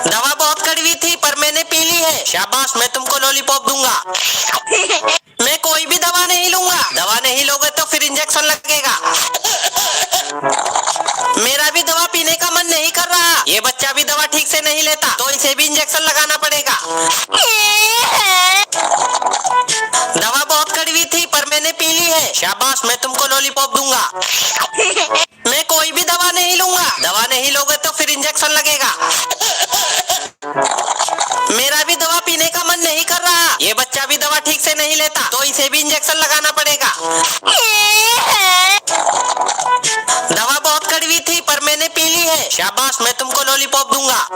दवा बहुत कड़वी थी पर मैंने पी ली है। शाबाश, मैं तुमको लॉलीपॉप दूंगा। मैं कोई भी दवा नहीं लूंगा। दवा नहीं लोगे तो फिर इंजेक्शन लगेगा। मेरा भी दवा पीने का मन नहीं कर रहा। ये बच्चा भी दवा ठीक से नहीं लेता तो इसे भी इंजेक्शन लगाना पड़ेगा। दवा बहुत कड़वी थी पर मैंने पी ली है। शाबाश, मैं तुमको लॉलीपॉप दूंगा। मैं कोई भी दवा नहीं लूंगा। दवा नहीं लोगे तो फिर इंजेक्शन लगेगा। मेरा भी दवा पीने का मन नहीं कर रहा। ये बच्चा भी दवा ठीक से नहीं लेता तो इसे भी इंजेक्शन लगाना पड़ेगा। दवा बहुत कड़वी थी पर मैंने पी ली है। शाबाश, मैं तुमको लॉलीपॉप दूंगा।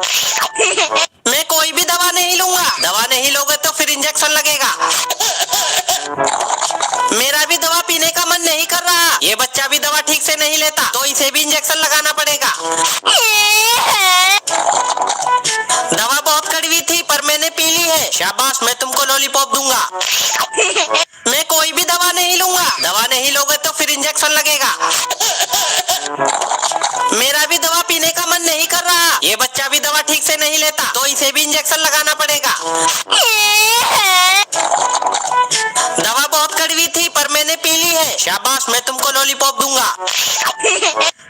मैं कोई भी दवा नहीं लूंगा। दवा नहीं लोगे तो फिर इंजेक्शन लगेगा। मेरा भी दवा पीने का मन नहीं कर रहा। ये बच्चा भी दवा ठीक से नहीं लेता तो इसे भी इंजेक्शन लगाना पड़ेगा। दवा बहुत कड़वी थी पर मैंने पी ली है। शाबाश, मैं तुमको लॉलीपॉप दूंगा। मैं कोई भी दवा नहीं लूंगा। दवा नहीं लोगे तो फिर इंजेक्शन लगेगा। मेरा भी दवा पीने का मन नहीं कर रहा। ये बच्चा भी दवा ठीक से नहीं लेता तो इसे भी इंजेक्शन लगाना पड़ेगा। दवा बहुत कड़वी थी पर मैंने पी ली है। शाबाश, मैं तुमको लॉलीपॉप दूंगा।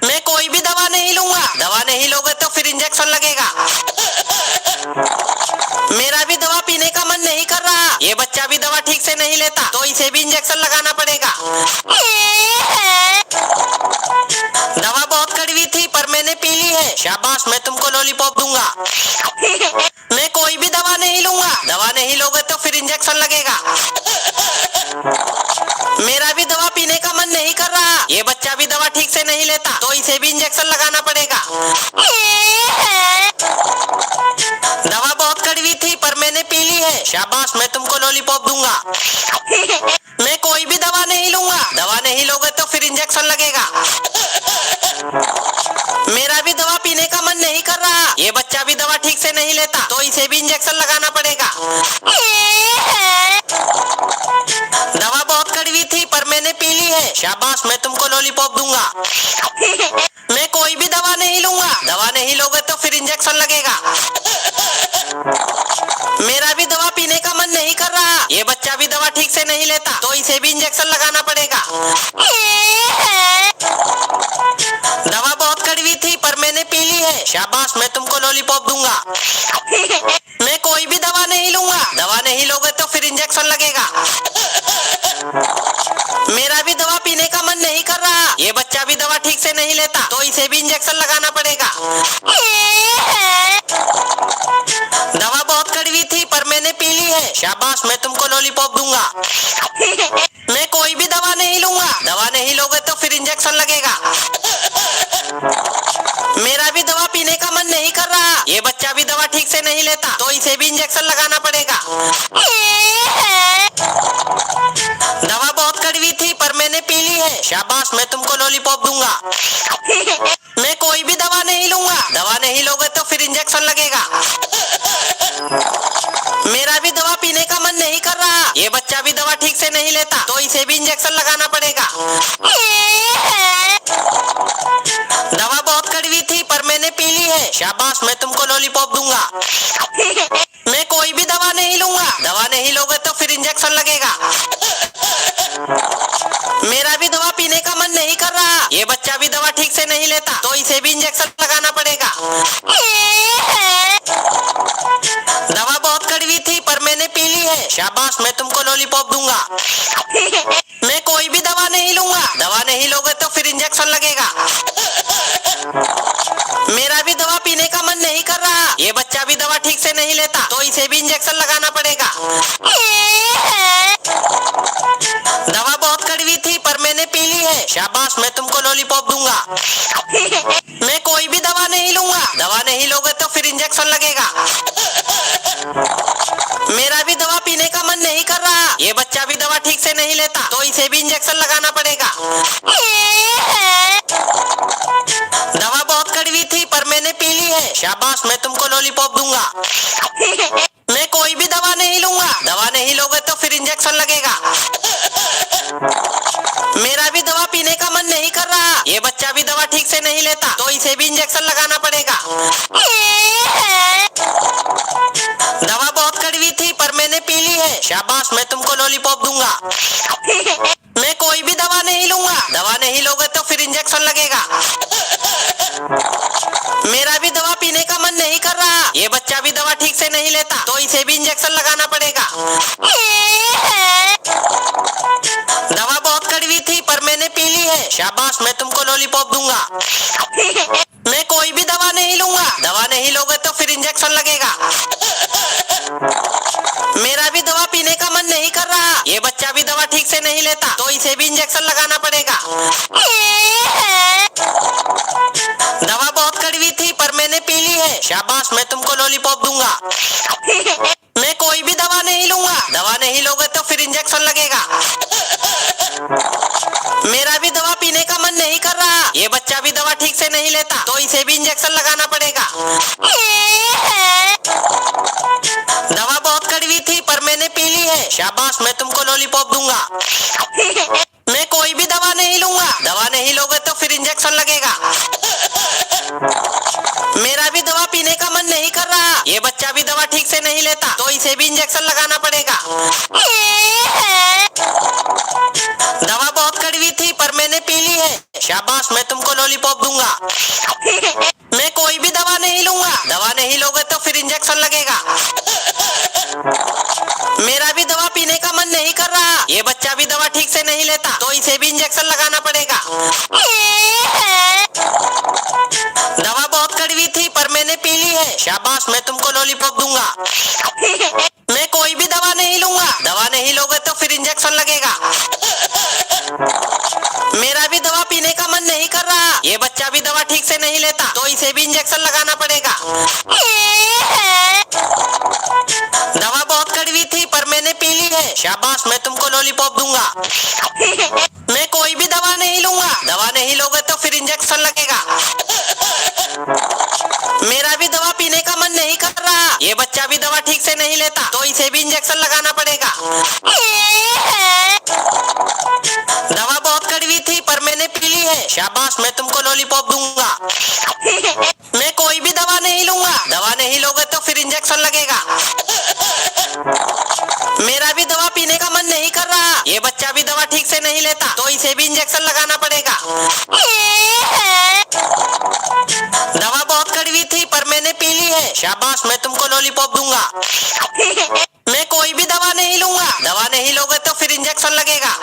मैं कोई भी दवा नहीं लूंगा। दवा नहीं लोगे तो फिर इंजेक्शन लगेगा। मेरा भी दवा पीने का मन नहीं कर रहा। ये बच्चा भी दवा ठीक से नहीं लेता तो इसे भी इंजेक्शन लगाना पड़ेगा। दवा बहुत कड़वी थी पर मैंने पी ली है। शाबाश, मैं तुमको लॉलीपॉप दूंगा। मैं कोई भी दवा नहीं लूंगा। दवा नहीं लोगे तो फिर इंजेक्शन लगेगा। मेरा भी दवा पीने का मन नहीं कर रहा। ये बच्चा भी दवा ठीक से नहीं लेता तो इसे भी इंजेक्शन लगाना पड़ेगा। दवा बहुत कड़वी थी पर मैंने पी ली है। शाबाश, मैं तुमको लॉलीपॉप दूंगा। मैं कोई भी दवा नहीं लूंगा। दवा नहीं लोगे तो फिर इंजेक्शन लगेगा। मेरा भी दवा पीने का मन नहीं कर रहा। ये बच्चा भी दवा ठीक से नहीं लेता तो इसे भी इंजेक्शन लगाना पड़ेगा। दवा बहुत कड़वी थी पर मैंने पी ली है। शाबाश, मैं तुमको लॉलीपॉप दूंगा। मैं कोई भी दवा नहीं लूंगा। दवा नहीं लोगे तो फिर इंजेक्शन लगेगा। मेरा भी दवा पीने का मन नहीं कर रहा। ये बच्चा भी दवा ठीक से नहीं लेता तो इसे भी इंजेक्शन लगाना पड़ेगा। दवा बहुत कड़वी थी पर मैंने पी ली है। शाबाश, मैं तुमको लॉलीपॉप दूंगा। मैं कोई भी दवा नहीं लूंगा। दवा नहीं लोगे तो फिर इंजेक्शन लगेगा। मेरा भी दवा पीने का मन नहीं कर रहा। ये बच्चा भी दवा ठीक से नहीं लेता तो इसे भी इंजेक्शन लगाना पड़ेगा। दवा बहुत कड़वी थी पर मैंने पी ली है। शाबाश, मैं तुमको लॉलीपॉप दूंगा। मैं कोई भी दवा नहीं लूंगा। दवा नहीं लोगे तो फिर इंजेक्शन लगेगा। मेरा भी दवा पीने का मन नहीं कर रहा। ये बच्चा भी दवा ठीक से नहीं लेता तो इसे भी इंजेक्शन लगाना पड़ेगा। दवा बहुत कड़वी थी पर मैंने पी ली है। शाबाश, मैं तुमको लॉलीपॉप दूंगा। मैं कोई भी दवा नहीं लूंगा। दवा नहीं लोगे तो फिर इंजेक्शन लगेगा। मेरा भी दवा पीने का मन नहीं कर रहा। ये बच्चा भी दवा ठीक से नहीं लेता तो इसे भी इंजेक्शन लगाना पड़ेगा। दवा बहुत कड़वी थी पर मैंने पी ली है। शाबाश, मैं तुमको लॉलीपॉप दूंगा। मैं कोई भी दवा नहीं लूंगा। दवा नहीं लोगे तो फिर इंजेक्शन लगेगा। मेरा भी दवा पीने का मन नहीं कर रहा। ये बच्चा भी दवा ठीक से नहीं लेता तो इसे भी इंजेक्शन लगाना पड़ेगा। दवा बहुत कड़वी थी पर मैंने पी ली है। शाबाश, मैं तुमको लॉलीपॉप दूंगा। मैं कोई भी दवा नहीं लूंगा। दवा नहीं लोगे तो फिर इंजेक्शन लगेगा। मेरा भी दवा पीने का मन नहीं कर रहा। ये बच्चा भी दवा ठीक से नहीं लेता तो इसे भी इंजेक्शन लगाना पड़ेगा। दवा बहुत कड़वी थी पर मैंने पी ली है। शाबाश, मैं तुमको लॉलीपॉप दूंगा। मैं कोई भी दवा नहीं लूंगा। दवा नहीं लोगे तो फिर इंजेक्शन लगेगा। मेरा भी दवा पीने का मन नहीं कर रहा। ये बच्चा भी दवा ठीक से नहीं लेता तो इसे भी इंजेक्शन लगाना पड़ेगा। दवा बहुत कड़वी थी पर मैंने पी ली है। शाबाश, मैं तुमको लॉलीपॉप दूंगा। मैं कोई भी दवा नहीं लूंगा। दवा नहीं लोगे तो फिर इंजेक्शन लगेगा। मेरा भी दवा पीने का मन नहीं कर रहा। ये बच्चा भी दवा ठीक से से नहीं लेता तो इसे भी इंजेक्शन लगाना पड़ेगा। दवा बहुत कड़वी थी पर मैंने पी ली है, शाबाश मैं तुमको लॉलीपॉप दूंगा। मैं कोई भी दवा नहीं लूंगा, दवा नहीं लोगे तो फिर इंजेक्शन लगेगा। मेरा भी दवा पीने का मन नहीं कर रहा, ये बच्चा भी दवा ठीक से नहीं लेता तो इसे भी इंजेक्शन लगाना पड़ेगा। दवा बहुत कड़वी थी पर मैंने पी ली है, शाबाश मैं तुमको लॉलीपॉप दूंगा। मैं कोई भी दवा नहीं लूंगा, दवा नहीं लोगे तो फिर इंजेक्शन लगेगा। मेरा भी दवा पीने का मन नहीं कर रहा, ये बच्चा भी दवा ठीक से नहीं लेता तो इसे भी इंजेक्शन लगाना पड़ेगा। दवा बहुत कड़वी थी पर मैंने पी ली है, शाबाश मैं तुमको लॉलीपॉप दूंगा। मैं कोई भी दवा नहीं लूंगा, दवा नहीं लोगे तो फिर इंजेक्शन लगेगा। मेरा भी दवा पीने का मन नहीं कर रहा, ये बच्चा भी दवा ठीक से नहीं लेता तो इसे भी इंजेक्शन लगाना पड़ेगा। दवा बहुत कड़वी थी पर मैंने पी ली है, शाबाश मैं तुमको लॉलीपॉप दूंगा। मैं कोई भी दवा नहीं लूंगा, दवा नहीं लोगे तो फिर इंजेक्शन लगेगा। मेरा भी दवा पीने का मन नहीं कर रहा, ये बच्चा भी दवा ठीक से नहीं लेता तो इसे भी इंजेक्शन लगाना पड़ेगा। दवा बहुत कड़वी थी पर मैंने पी ली है, शाबाश मैं तुमको लॉलीपॉप दूंगा। मैं कोई भी दवा नहीं लूंगा, दवा नहीं लोगे तो फिर इंजेक्शन लगेगा। मेरा भी दवा पीने का मन नहीं कर रहा, ये बच्चा भी दवा ठीक से नहीं लेता तो इसे भी इंजेक्शन लगाना पड़ेगा। दवा बहुत कड़वी थी पर मैंने पी ली है, शाबाश मैं तुमको लॉलीपॉप दूंगा। मैं कोई भी दवा नहीं लूंगा, दवा नहीं लोगे तो फिर इंजेक्शन लगेगा। मेरा भी दवा पीने का मन नहीं कर रहा, ये बच्चा भी दवा ठीक से नहीं लेता तो इसे भी इंजेक्शन लगाना पड़ेगा। दवा बहुत कड़वी थी पर मैंने पी ली है, शाबाश मैं तुमको लॉलीपॉप दूंगा। मैं कोई भी दवा नहीं लूंगा, दवा नहीं लोगे तो फिर इंजेक्शन लगेगा। मेरा भी दवा पीने का मन नहीं कर रहा, ये बच्चा भी दवा ठीक से नहीं लेता तो इसे भी इंजेक्शन लगाना पड़ेगा। दवा बहुत कड़वी थी पर मैंने पी ली है, शाबाश मैं तुमको लॉलीपॉप दूंगा। मैं कोई भी दवा नहीं लूंगा, दवा नहीं लोगे तो फिर इंजेक्शन लगेगा। मेरा भी दवा पीने का मन नहीं कर रहा, ये बच्चा भी दवा ठीक से नहीं लेता तो इसे भी इंजेक्शन लगाना पड़ेगा। दवा बहुत कड़वी थी पर मैंने पी ली है, शाबाश मैं तुमको लॉलीपॉप दूंगा। मैं कोई भी दवा नहीं लूंगा, दवा नहीं लोगे तो फिर इंजेक्शन लगेगा।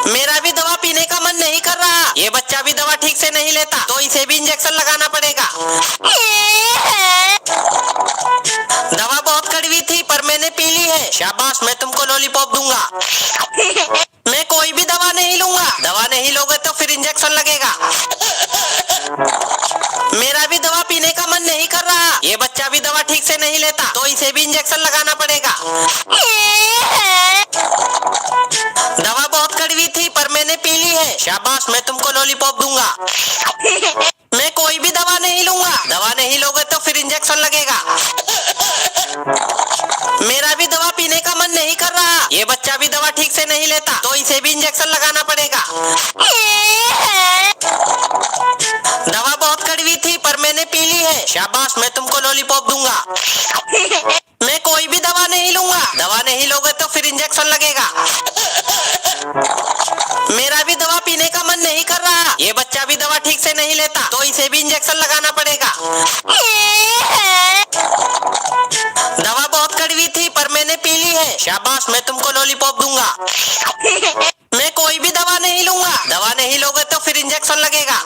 मेरा भी दवा पीने का मन नहीं कर रहा, ये बच्चा भी दवा ठीक से नहीं लेता तो इसे भी इंजेक्शन लगाना पड़ेगा। दवा बहुत कड़वी थी पर मैंने पी ली है, शाबाश मैं तुमको लॉलीपॉप दूंगा। मैं कोई भी दवा नहीं लूंगा, दवा नहीं लोगे तो फिर इंजेक्शन लगेगा। मेरा भी दवा पीने का मन नहीं कर रहा, ये बच्चा भी दवा ठीक से नहीं लेता तो इसे भी इंजेक्शन लगाना पड़ेगा। दवा बहुत कड़वी थी पर मैंने पी ली है, शाबाश मैं तुमको लॉलीपॉप दूंगा। मैं कोई भी दवा नहीं लूंगा, दवा नहीं लोगे तो फिर इंजेक्शन लगेगा। मेरा भी दवा पीने का मन नहीं कर रहा, ये बच्चा भी दवा ठीक से नहीं लेता तो इसे भी इंजेक्शन लगाना पड़ेगा। दवा बहुत कड़वी थी पर मैंने पी ली है, शाबाश मैं तुमको लॉलीपॉप दूंगा। मैं कोई भी दवा नहीं लूंगा, दवा नहीं लोगे तो फिर इंजेक्शन लगेगा। मेरा भी दवा पीने का मन नहीं कर रहा, ये बच्चा भी दवा ठीक से नहीं लेता तो इसे भी इंजेक्शन लगाना पड़ेगा। दवा बहुत कड़वी थी पर मैंने पी ली है, शाबाश मैं तुमको लॉलीपॉप दूंगा। मैं कोई भी दवा नहीं लूंगा, दवा नहीं लोगे तो फिर इंजेक्शन लगेगा।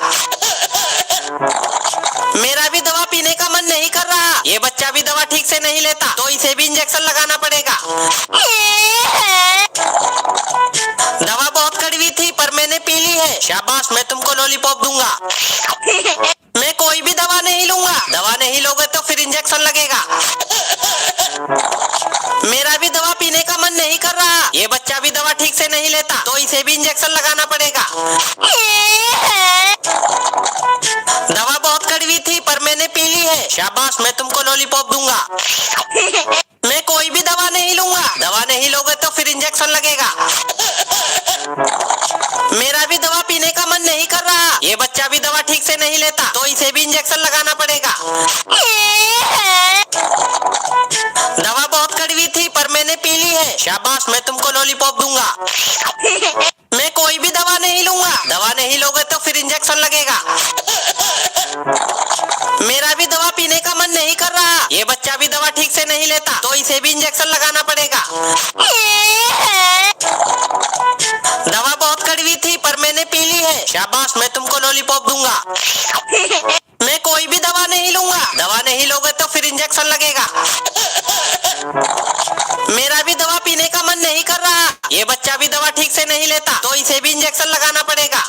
मेरा भी दवा पीने का मन नहीं कर रहा, ये बच्चा भी दवा ठीक से नहीं लेता तो इसे भी इंजेक्शन लगाना पड़ेगा। दवा बहुत कड़वी थी पर मैंने पी ली है, शाबाश मैं तुमको लॉलीपॉप दूंगा। मैं कोई भी दवा नहीं लूंगा, दवा नहीं लोगे तो फिर इंजेक्शन लगेगा। मेरा भी दवा पीने का मन नहीं कर रहा, ये बच्चा भी दवा ठीक से नहीं लेता तो इसे भी इंजेक्शन लगाना पड़ेगा। दवा बहुत कड़वी थी पर मैंने पी ली है, शाबाश मैं तुमको लॉलीपॉप दूंगा। मैं कोई भी दवा नहीं लूंगा, दवा नहीं लोगे तो फिर इंजेक्शन लगेगा। मेरा भी दवा पीने का मन नहीं कर रहा, ये बच्चा भी दवा ठीक से नहीं लेता तो इसे भी इंजेक्शन लगाना पड़ेगा। दवा बहुत कड़वी थी पर मैंने पी ली है। शाबाश, मैं तुमको लॉलीपॉप दूंगा। मैं कोई भी दवा नहीं लूंगा। दवा नहीं लोगे तो फिर इंजेक्शन लगेगा। मेरा भी दवा पीने का मन नहीं कर रहा। ये बच्चा भी दवा ठीक से नहीं लेता तो इसे भी इंजेक्शन लगाना पड़ेगा। दवा बहुत कड़वी थी पर मैंने पी ली है। शाबाश, मैं तुमको लॉलीपॉप दूंगा। मैं कोई भी दवा नहीं लूंगा। दवा नहीं लोगे तो फिर इंजेक्शन लगेगा। मेरा भी दवा पीने का मन नहीं कर रहा। ये बच्चा भी दवा ठीक से नहीं लेता तो इसे भी इंजेक्शन लगाना पड़ेगा।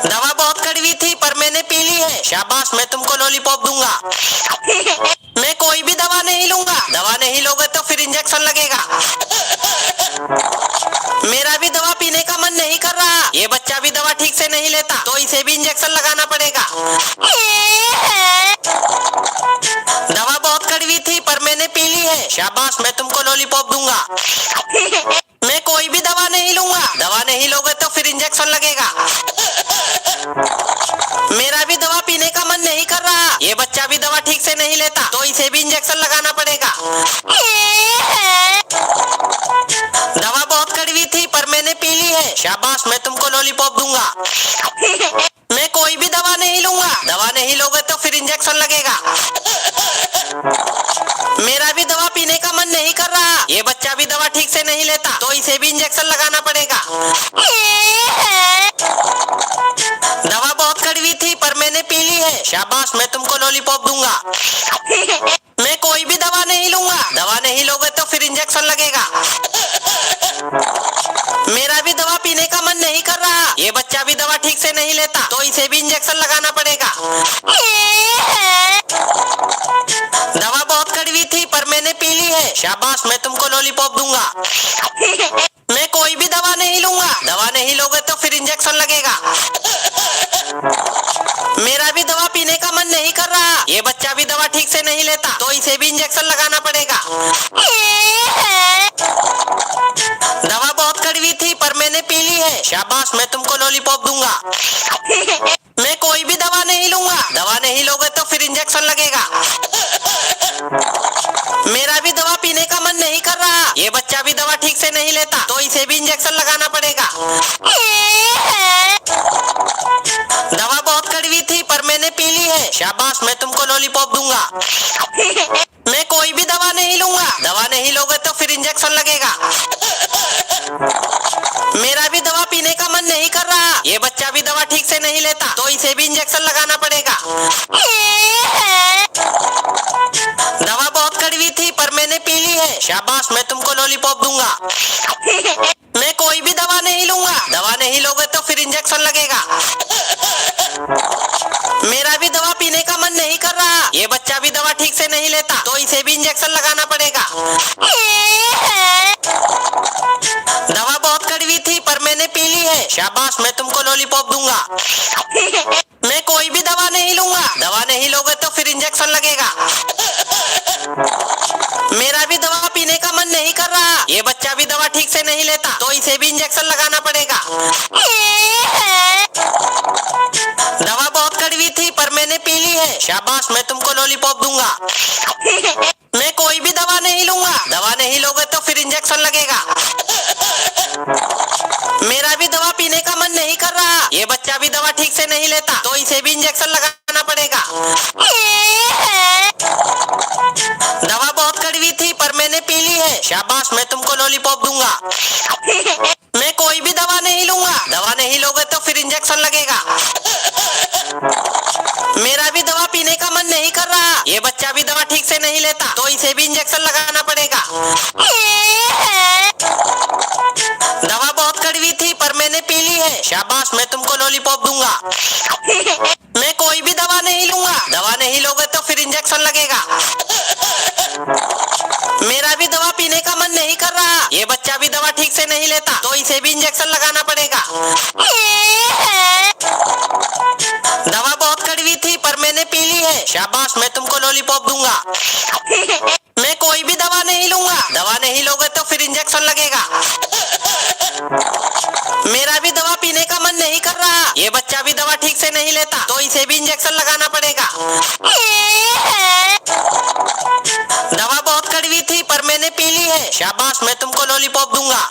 दवा बहुत कड़वी थी पर मैंने पी ली है। शाबाश, मैं तुमको लॉलीपॉप दूंगा। मैं कोई भी दवा नहीं लूंगा। दवा नहीं लोगे तो फिर इंजेक्शन लगेगा। मेरा भी दवा पीने का मन नहीं कर रहा। ये बच्चा भी दवा ठीक से नहीं लेता तो इसे भी इंजेक्शन लगाना पड़ेगा। दवा बहुत कड़वी थी पर मैंने पी ली है। शाबाश, मैं तुमको लॉलीपॉप दूंगा। मैं कोई भी दवा नहीं लूंगा। दवा नहीं लोगे तो फिर इंजेक्शन लगेगा। मेरा भी दवा पीने का मन नहीं कर रहा। ये बच्चा भी दवा ठीक से नहीं लेता तो इसे भी इंजेक्शन लगाना पड़ेगा। दवा बहुत कड़वी थी पर मैंने पी ली है। शाबाश, मैं तुमको लॉलीपॉप दूंगा। मैं कोई भी दवा नहीं लूंगा। दवा नहीं लोगे तो फिर इंजेक्शन लगेगा। मेरा भी दवा पीने का मन नहीं कर रहा। ये बच्चा भी दवा ठीक से नहीं लेता तो इसे भी इंजेक्शन लगाना पड़ेगा। दवा बहुत कड़वी थी पर मैंने पी ली है। शाबाश, मैं तुमको लॉलीपॉप दूंगा। मैं कोई भी दवा नहीं लूंगा। दवा नहीं लोगे तो फिर इंजेक्शन लगेगा। मेरा भी दवा पीने का मन नहीं कर रहा। ये बच्चा भी दवा ठीक से नहीं लेता तो इसे भी इंजेक्शन लगाना पड़ेगा। दवा बहुत कड़वी थी पर मैंने पी ली है। शाबाश, मैं तुमको लॉलीपॉप दूंगा। मैं कोई भी दवा नहीं लूंगा। दवा नहीं लोगे तो फिर इंजेक्शन लगेगा। मेरा भी दवा पीने का मन नहीं कर रहा। ये बच्चा भी दवा ठीक से नहीं लेता तो इसे भी इंजेक्शन लगाना पड़ेगा। दवा बहुत कड़वी थी पर मैंने पी ली है। शाबाश, मैं तुमको लॉलीपॉप दूंगा। मैं कोई भी दवा नहीं लूंगा। दवा नहीं लोगे तो फिर इंजेक्शन लगेगा। मेरा भी दवा पीने का मन नहीं कर रहा। ये बच्चा भी दवा ठीक से नहीं लेता तो इसे भी इंजेक्शन लगाना पड़ेगा। दवा बहुत कड़वी थी पर मैंने पी ली है। शाबाश, मैं तुमको लॉलीपॉप दूंगा। मैं कोई भी दवा नहीं लूंगा। दवा नहीं लोगे तो फिर इंजेक्शन लगेगा। मेरा भी दवा पीने का मन नहीं कर रहा। ये बच्चा भी दवा ठीक से नहीं लेता तो इसे भी इंजेक्शन लगाना पड़ेगा। दवा बहुत कड़वी थी पर मैंने पी ली है। शाबाश, मैं तुमको लॉलीपॉप दूंगा। मैं कोई भी दवा नहीं लूंगा। दवा नहीं लोगे तो फिर इंजेक्शन लगेगा। मेरा भी दवा पीने का मन नहीं कर रहा। ये बच्चा भी दवा ठीक से नहीं लेता तो इसे भी इंजेक्शन लगाना पड़ेगा। दवा बहुत कड़वी थी पर मैंने पी ली है। शाबाश, मैं तुमको लॉलीपॉप दूंगा। मैं कोई भी दवा नहीं लूंगा। दवा नहीं लोगे तो फिर इंजेक्शन लगेगा। मेरा भी दवा पीने का मन नहीं कर रहा। ये बच्चा भी दवा ठीक से नहीं लेता तो इसे भी इंजेक्शन लगाना पड़ेगा। दवा बहुत कड़वी थी पर मैंने पी ली है। शाबाश, मैं तुमको लॉलीपॉप दूंगा। मैं कोई भी दवा नहीं लूंगा। दवा नहीं लोगे तो फिर इंजेक्शन लगेगा। मेरा भी दवा पीने का मन नहीं कर रहा। ये बच्चा भी दवा ठीक से नहीं लेता तो इसे भी इंजेक्शन लगाना पड़ेगा। दवा बहुत कड़वी थी पर मैंने पी ली है। शाबाश, मैं तुमको लॉलीपॉप दूंगा। मैं कोई भी दवा नहीं लूंगा। दवा नहीं लोगे तो फिर इंजेक्शन लगेगा। मेरा भी दवा पीने का मन नहीं कर रहा। ये बच्चा भी दवा ठीक से नहीं लेता तो इसे भी इंजेक्शन लगाना पड़ेगा। दवा बहुत कड़वी थी पर मैंने पी ली है। शाबाश, मैं तुमको लॉलीपॉप दूंगा। मैं कोई भी दवा नहीं लूंगा। दवा नहीं लोगे तो फिर इंजेक्शन लगेगा। मेरा भी दवा पीने का मन नहीं कर रहा। ये बच्चा भी दवा ठीक से नहीं लेता तो इसे भी इंजेक्शन लगाना पड़ेगा। दवा बहुत कड़वी थी पर मैंने पी ली है। शाबाश, मैं तुमको लॉलीपॉप दूंगा। मैं कोई भी दवा नहीं लूंगा। दवा नहीं लोगे तो फिर इंजेक्शन लगेगा। मेरा भी दवा पीने का मन नहीं कर रहा। ये बच्चा भी दवा ठीक से नहीं लेता, तो इसे भी इंजेक्शन लगाना पड़ेगा। दवा बहुत कड़वी थी पर मैंने पी ली है। शाबाश, मैं तुमको लॉलीपॉप दूंगा।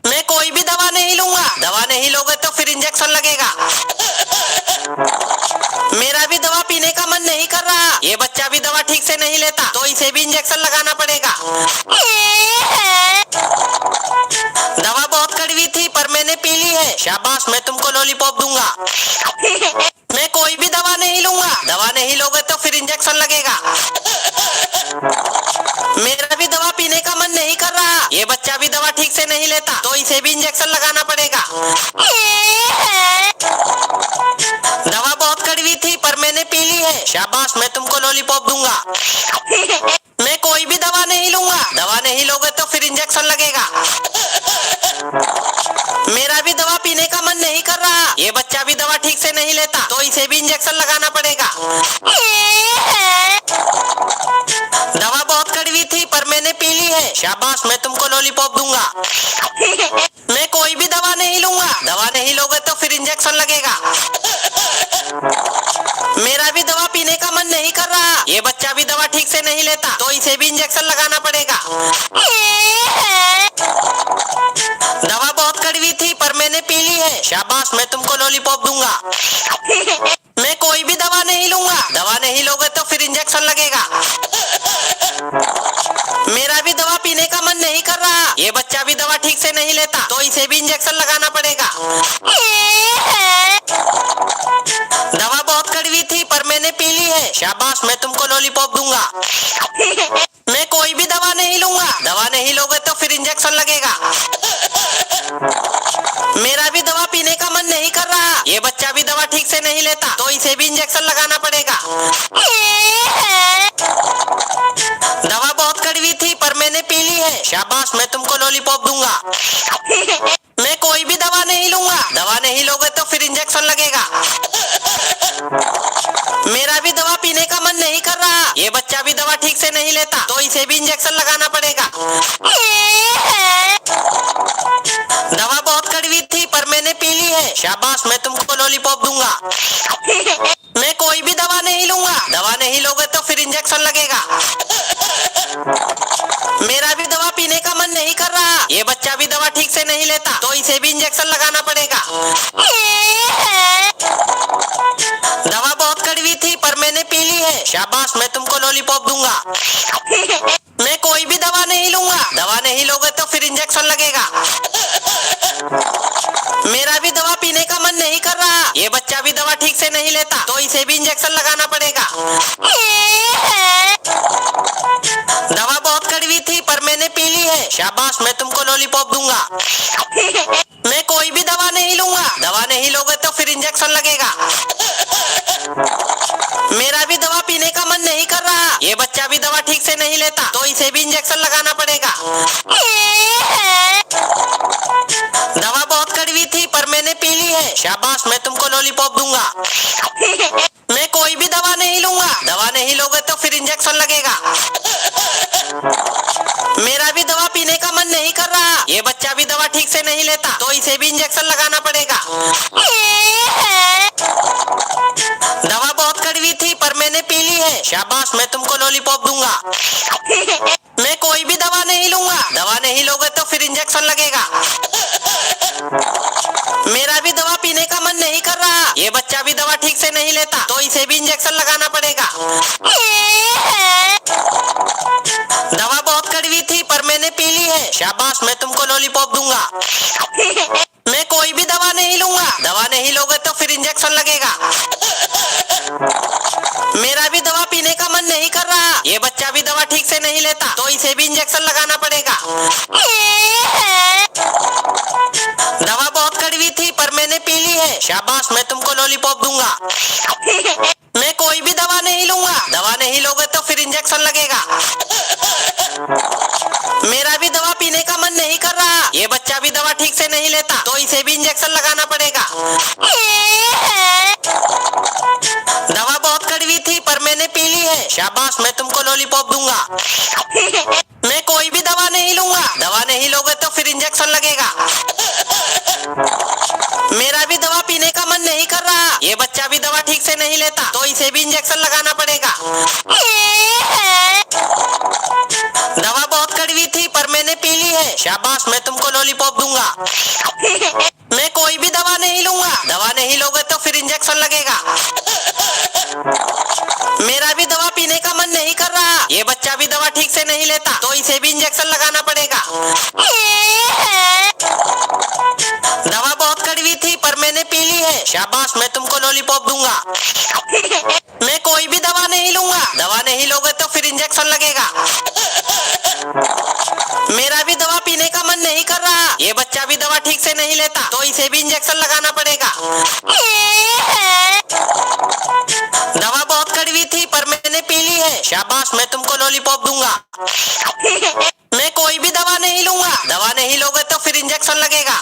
मैं कोई भी दवा नहीं लूंगा। दवा नहीं लोगे तो फिर इंजेक्शन लगेगा। मेरा भी दवा पीने का मन नहीं कर रहा। ये बच्चा भी दवा ठीक से नहीं लेता, तो इसे भी इंजेक्शन लगाना पड़ेगा। दवा बहुत कड़वी थी पर मैंने पी ली है। शाबाश, मैं तुमको लॉलीपॉप दूंगा। मैं कोई भी दवा नहीं लूंगा। दवा नहीं लोगे तो फिर इंजेक्शन लगेगा। मेरा भी दवा पीने का मन नहीं कर रहा। ये बच्चा भी दवा ठीक से नहीं लेता, तो इसे भी इंजेक्शन लगाना पड़ेगा। दवा बहुत कड़वी थी पर मैंने पी ली है। शाबाश, मैं तुमको लॉलीपॉप दूंगा। मैं कोई भी दवा नहीं लूंगा। दवा नहीं लोगे तो फिर इंजेक्शन लगेगा। मेरा भी दवा पीने का मन नहीं कर रहा। ये बच्चा भी दवा ठीक से नहीं लेता, तो इसे भी इंजेक्शन लगाना पड़ेगा। दवा बहुत कड़वी थी पर मैंने पी ली है। शाबाश, मैं तुमको लॉलीपॉप दूंगा। मैं कोई भी दवा नहीं लूंगा। दवा नहीं लोगे तो फिर इंजेक्शन लगेगा। मेरा भी दवा पीने का मन नहीं कर रहा। ये बच्चा भी दवा ठीक से नहीं लेता, तो इसे भी इंजेक्शन लगाना पड़ेगा। दवा बहुत कड़वी थी पर मैंने पी ली है। शाबाश, मैं तुमको लॉलीपॉप दूंगा। मैं कोई भी दवा नहीं लूंगा। दवा नहीं लोगे तो फिर इंजेक्शन लगेगा। मेरा भी दवा पीने का मन नहीं कर रहा। ये बच्चा भी दवा ठीक से नहीं लेता, तो इसे भी इंजेक्शन लगाना पड़ेगा। दवा बहुत कड़वी थी पर मैंने पी ली है। शाबाश, मैं तुमको लॉलीपॉप दूंगा। मैं कोई भी दवा नहीं लूंगा। दवा नहीं लोगे तो फिर इंजेक्शन लगेगा। मेरा भी दवा पीने का मन नहीं कर रहा। ये बच्चा भी दवा ठीक से नहीं लेता, तो इसे भी इंजेक्शन लगाना पड़ेगा। दवा बहुत कड़वी थी पर मैंने पी ली है। शाबाश, मैं तुमको लॉलीपॉप दूंगा। मैं कोई भी दवा नहीं लूंगा। दवा नहीं लोगे तो फिर इंजेक्शन लगेगा। मेरा भी दवा पीने का मन नहीं कर रहा। ये बच्चा भी दवा ठीक से नहीं लेता, तो इसे भी इंजेक्शन लगाना पड़ेगा। दवा बहुत कड़वी थी पर मैंने पी ली है। शाबाश, मैं तुमको लॉलीपॉप दूंगा। मैं कोई भी दवा नहीं लूंगा। दवा नहीं लोगे तो फिर इंजेक्शन लगेगा। मेरा भी दवा पीने का मन नहीं कर रहा। ये बच्चा भी दवा ठीक से नहीं लेता, तो इसे भी इंजेक्शन लगाना पड़ेगा। दवा बहुत कड़वी थी पर मैंने पी ली है। शाबाश, मैं तुमको लॉलीपॉप दूंगा। मैं कोई भी दवा नहीं लूंगा। दवा नहीं लोगे तो फिर इंजेक्शन लगेगा। मेरा भी दवा पीने का मन नहीं कर रहा। ये बच्चा भी दवा ठीक से नहीं लेता, तो इसे भी इंजेक्शन लगाना पड़ेगा। दवा बहुत कड़वी थी पर मैंने पी ली है। शाबाश, मैं तुमको लॉलीपॉप दूंगा। मैं कोई भी दवा नहीं लूंगा। दवा नहीं लोगे तो फिर इंजेक्शन लगेगा। मेरा भी दवा पीने का मन नहीं कर रहा। ये बच्चा भी दवा ठीक से नहीं लेता, तो इसे भी इंजेक्शन लगाना पड़ेगा। दवा बहुत कड़वी थी पर मैंने पी ली है। शाबाश, मैं तुमको लॉलीपॉप दूंगा। मैं कोई भी दवा नहीं लूंगा। दवा नहीं लोगे तो फिर इंजेक्शन लगेगा। मेरा भी दवा पीने का मन नहीं कर रहा। ये बच्चा भी दवा ठीक से नहीं लेता, तो इसे भी इंजेक्शन लगाना पड़ेगा। दवा बहुत कड़वी थी पर मैंने पी ली है। शाबाश, मैं तुमको लॉलीपॉप दूंगा। मैं कोई भी दवा नहीं लूंगा। दवा नहीं लोगे तो फिर इंजेक्शन लगेगा। मेरा भी दवा पीने का मन नहीं कर रहा। ये बच्चा भी दवा ठीक से नहीं लेता, तो इसे भी इंजेक्शन लगाना पड़ेगा। दवा बहुत कड़वी थी पर मैंने पी ली है। शाबाश, मैं तुमको लॉलीपॉप दूंगा। मैं कोई भी दवा नहीं लूंगा। दवा नहीं लोगे तो फिर इंजेक्शन लगेगा। मेरा भी दवा पीने का मन नहीं कर रहा। ये बच्चा भी दवा ठीक से नहीं लेता, तो इसे भी इंजेक्शन लगाना पड़ेगा। दवा बहुत कड़वी थी पर मैंने पी ली है। शाबाश, मैं तुमको लॉलीपॉप दूंगा। मैं कोई भी दवा नहीं लूंगा। दवा नहीं लोगे तो फिर इंजेक्शन लगेगा। मेरा भी दवा पीने का मन नहीं कर रहा। ये बच्चा भी दवा ठीक से नहीं लेता, तो इसे भी इंजेक्शन लगाना पड़ेगा। दवा बहुत कड़वी थी पर मैंने पी ली है। शाबाश, मैं तुमको लॉलीपॉप दूंगा। मैं कोई भी दवा नहीं लूंगा। दवा नहीं लोगे तो फिर इंजेक्शन लगेगा। मेरा भी दवा पीने का मन नहीं कर रहा। ये बच्चा भी दवा ठीक से नहीं लेता, तो इसे भी इंजेक्शन लगाना पड़ेगा। दवा बहुत कड़वी थी पर मैंने पी ली है। शाबाश, मैं तुमको लॉलीपॉप दूंगा। मैं कोई भी दवा नहीं लूंगा। दवा नहीं लोगे तो फिर इंजेक्शन लगेगा। मेरा भी दवा पीने का मन नहीं कर रहा। ये बच्चा भी दवा ठीक से नहीं लेता, तो इसे भी इंजेक्शन लगाना पड़ेगा। दवा बहुत कड़वी थी पर मैंने पी ली है। शाबाश, मैं तुमको लॉलीपॉप दूंगा। मैं कोई भी दवा नहीं लूंगा। दवा नहीं लोगे तो फिर इंजेक्शन लगेगा। मेरा भी दवा पीने का मन नहीं कर रहा। ये बच्चा भी दवा ठीक से नहीं लेता, तो इसे भी इंजेक्शन लगाना पड़ेगा। दवा बहुत कड़वी थी पर मैंने पी ली है। शाबाश, मैं तुमको लॉलीपॉप दूंगा। मैं कोई भी दवा नहीं लूंगा। दवा नहीं लोगे तो फिर इंजेक्शन लगेगा।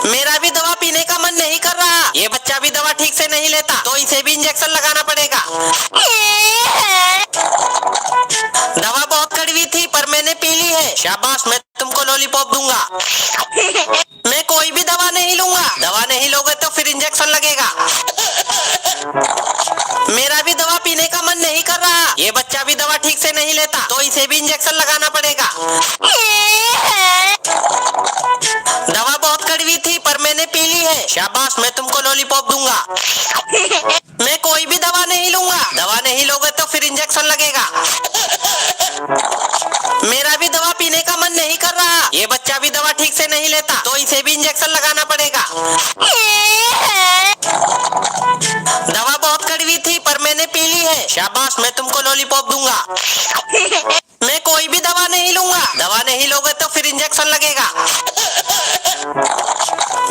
मेरा भी दवा पीने का मन नहीं कर रहा। ये बच्चा भी दवा ठीक से नहीं लेता, तो इसे भी इंजेक्शन लगाना पड़ेगा। दवा बहुत कड़वी थी पर मैंने पी ली है। शाबाश, मैं तुमको लॉलीपॉप दूंगा। मैं कोई भी दवा नहीं लूंगा। दवा नहीं लोगे तो फिर इंजेक्शन लगेगा। मेरा भी दवा पीने का मन नहीं कर रहा। ये बच्चा भी दवा ठीक से नहीं लेता, तो इसे भी इंजेक्शन लगाना पड़ेगा। दवा बहुत कड़वी थी पर मैंने पी ली है। शाबाश, मैं तुमको लॉलीपॉप दूंगा। मैं कोई भी दवा नहीं लूंगा। दवा नहीं लोगे तो फिर इंजेक्शन लगेगा। मेरा भी दवा पीने का मन नहीं कर रहा। ये बच्चा भी दवा ठीक से नहीं लेता, तो इसे भी इंजेक्शन लगाना पड़ेगा। दवा बहुत कड़वी थी पर मैंने पी ली है। शाबाश, मैं तुमको लॉलीपॉप दूंगा। मैं कोई भी दवा नहीं लूंगा। दवा नहीं लोगे तो फिर इंजेक्शन लगेगा।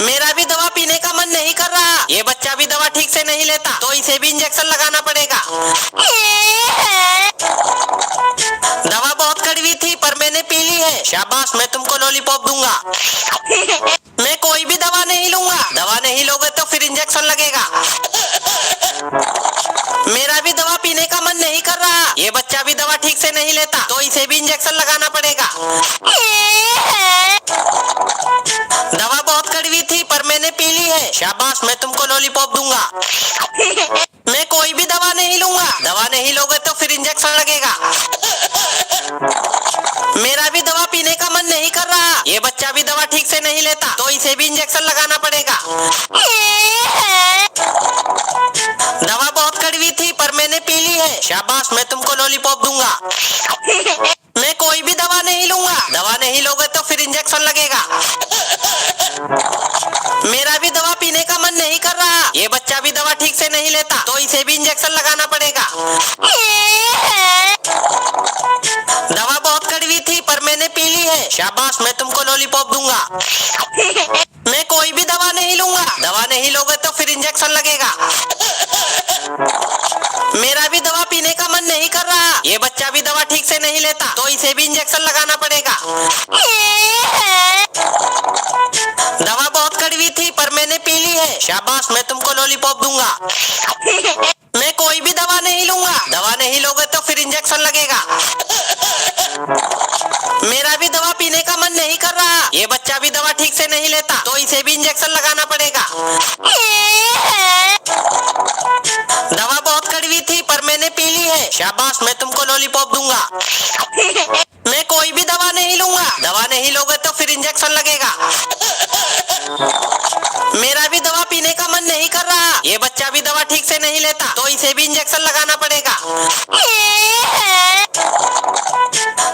मेरा भी दवा पीने का मन नहीं कर रहा। ये बच्चा भी दवा ठीक से नहीं लेता, तो इसे भी इंजेक्शन लगाना पड़ेगा। दवा बहुत कड़वी थी पर मैंने पी ली है। शाबाश, मैं तुमको लॉलीपॉप दूंगा। मैं कोई भी दवा नहीं लूंगा। दवा नहीं लोगे तो फिर इंजेक्शन लगेगा। मेरा भी दवा पीने का मन नहीं कर रहा। ये बच्चा भी दवा ठीक से नहीं लेता, तो इसे भी इंजेक्शन लगाना पड़ेगा। दवा बहुत कड़वी थी पर मैंने पी ली है। शाबाश, मैं तुमको लॉलीपॉप दूंगा। मैं कोई भी दवा नहीं लूंगा। दवा नहीं लोगे तो फिर इंजेक्शन लगेगा। मेरा भी दवा पीने का मन नहीं कर रहा। ये बच्चा भी दवा ठीक से नहीं लेता, तो इसे भी इंजेक्शन लगाना पड़ेगा। दवा बहुत कड़वी थी पर मैंने पी ली है। शाबाश, मैं तुमको लॉलीपॉप दूंगा। मैं कोई भी दवा नहीं लूंगा। दवा नहीं लोगे तो फिर इंजेक्शन लगेगा। मेरा भी दवा पीने का मन नहीं कर रहा। ये बच्चा भी दवा ठीक से नहीं लेता, तो इसे भी इंजेक्शन लगाना पड़ेगा। दवा बहुत कड़वी थी पर मैंने पी ली है। शाबाश, मैं तुमको लॉलीपॉप दूंगा। मैं कोई भी दवा नहीं लूंगा। दवा नहीं लोगे तो फिर इंजेक्शन लगेगा। मेरा भी दवा पीने का मन नहीं कर रहा। ये बच्चा भी दवा ठीक से नहीं लेता, तो इसे भी इंजेक्शन लगाना पड़ेगा। दवा बहुत कड़वी थी पर मैंने पी ली है। शाबाश, मैं तुमको लॉलीपॉप दूंगा। मैं कोई भी दवा नहीं लूंगा। दवा नहीं लोगे तो फिर इंजेक्शन लगेगा। मेरा भी दवा पीने का मन नहीं कर रहा। ये बच्चा भी दवा ठीक से नहीं लेता, तो इसे भी इंजेक्शन लगाना पड़ेगा। दवा बहुत कड़वी थी पर मैंने पी ली है। शाबाश, मैं तुमको लॉलीपॉप दूंगा। मैं कोई भी दवा नहीं लूंगा। दवा नहीं लोगे तो फिर इंजेक्शन लगेगा। मेरा भी दवा पीने का मन नहीं कर रहा। ये बच्चा भी दवा ठीक से नहीं लेता, तो इसे भी इंजेक्शन लगाना पड़ेगा।